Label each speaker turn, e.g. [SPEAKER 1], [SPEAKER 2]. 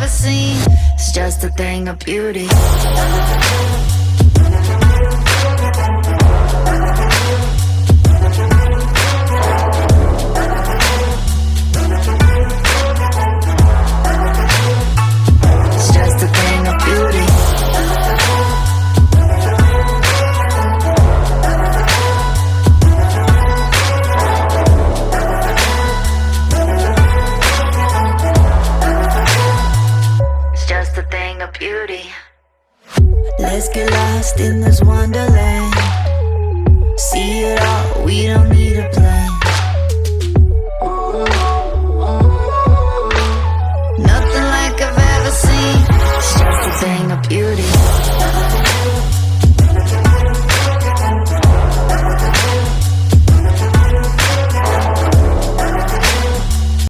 [SPEAKER 1] seen. It's just a thing of beauty. It's just a thing of beauty. Just a thing of beauty. Let's get lost in this wonderland. See it all, we don't need